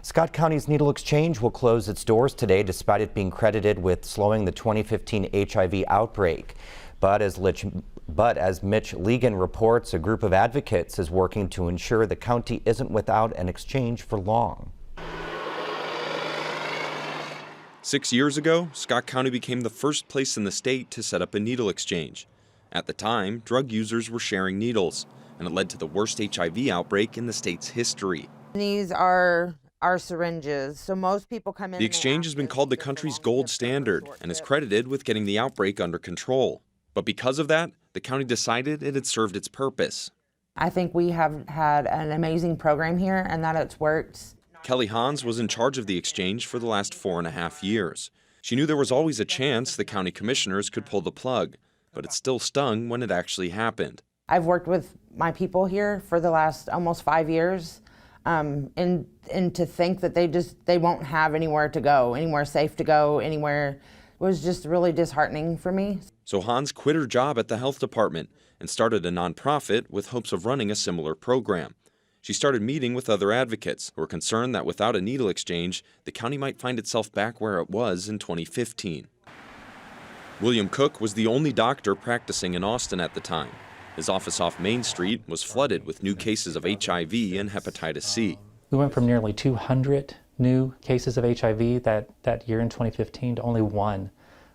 Scott County's Needle Exchange will close its doors today despite it being credited with slowing the 2015 HIV outbreak. But as Mitch Legan reports, a group of advocates is working to ensure the county isn't without an exchange for long. 6 years ago, Scott County became the first place in the state to set up a needle exchange. At the time, drug users were sharing needles, and it led to the worst HIV outbreak in the state's history. These are our syringes, so most people come in. The exchange has been called the country's gold standard and is credited with getting the outbreak under control. But because of that, the county decided it had served its purpose. I think we have had an amazing program here and that it's worked. Kelly Hans was in charge of the exchange for the last 4.5 years. She knew there was always a chance the county commissioners could pull the plug, but it still stung when it actually happened. I've worked with my people here for the last almost 5 years, and to think that they won't have anywhere to go, anywhere safe to go, anywhere, was just really disheartening for me. So Hans quit her job at the health department and started a nonprofit with hopes of running a similar program. She started meeting with other advocates who were concerned that without a needle exchange, the county might find itself back where it was in 2015. William Cook was the only doctor practicing in Austin at the time. His office off Main Street was flooded with new cases of HIV and hepatitis C. We went from nearly 200 new cases of HIV that year in 2015 to only 1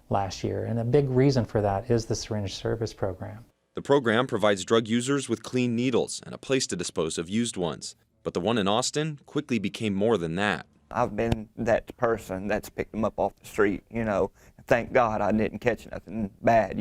last year. And a big reason for that is the syringe service program. The program provides drug users with clean needles and a place to dispose of used ones. But the one in Austin quickly became more than that. I've been that person that's picked them up off the street, Thank God I didn't catch nothing bad,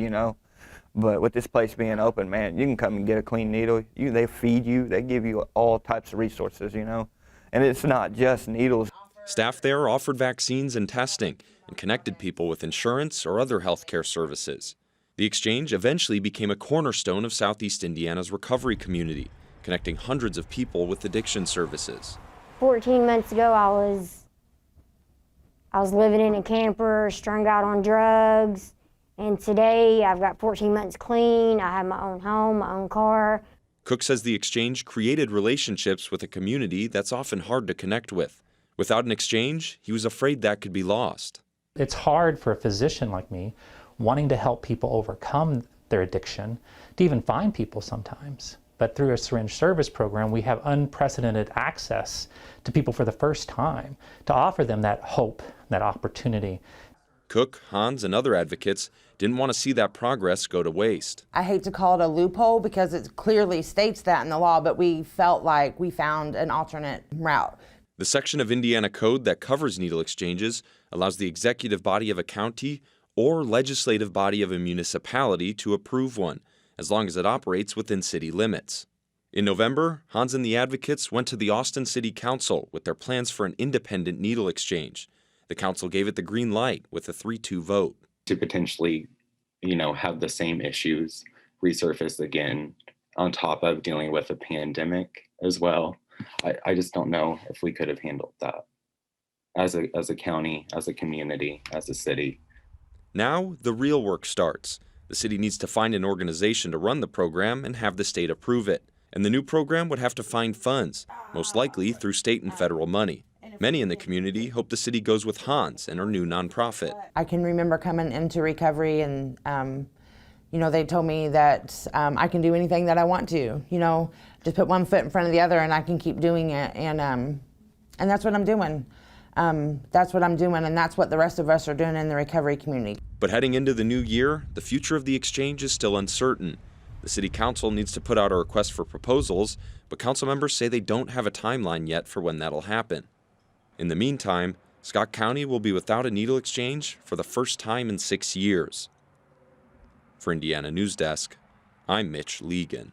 But with this place being open, man, you can come and get a clean needle. They feed you. They give you all types of resources, And it's not just needles. Staff there offered vaccines and testing and connected people with insurance or other health care services. The exchange eventually became a cornerstone of Southeast Indiana's recovery community, connecting hundreds of people with addiction services. 14 months ago, I was living in a camper, strung out on drugs. And today, I've got 14 months clean. I have my own home, my own car. Cook says the exchange created relationships with a community that's often hard to connect with. Without an exchange, he was afraid that could be lost. It's hard for a physician like me, wanting to help people overcome their addiction, to even find people sometimes. But through a syringe service program, we have unprecedented access to people for the first time, to offer them that hope, that opportunity. Cook, Hans, and other advocates didn't want to see that progress go to waste. I hate to call it a loophole because it clearly states that in the law, but we felt like we found an alternate route. The section of Indiana code that covers needle exchanges allows the executive body of a county or legislative body of a municipality to approve one, as long as it operates within city limits. In November, Hans and the advocates went to the Austin City Council with their plans for an independent needle exchange. The council gave it the green light with a 3-2 vote. To potentially, have the same issues resurface again on top of dealing with a pandemic as well. I just don't know if we could have handled that as a county, as a community, as a city. Now the real work starts. The city needs to find an organization to run the program and have the state approve it. And the new program would have to find funds, most likely through state and federal money. Many in the community hope the city goes with Hans and her new nonprofit. I can remember coming into recovery and, they told me that I can do anything that I want to, just put one foot in front of the other and I can keep doing it. And that's what I'm doing. That's what I'm doing, and that's what the rest of us are doing in the recovery community. But heading into the new year, the future of the exchange is still uncertain. The city council needs to put out a request for proposals, but council members say they don't have a timeline yet for when that'll happen. In the meantime, Scott County will be without a needle exchange for the first time in 6 years. For Indiana News Desk, I'm Mitch Legan.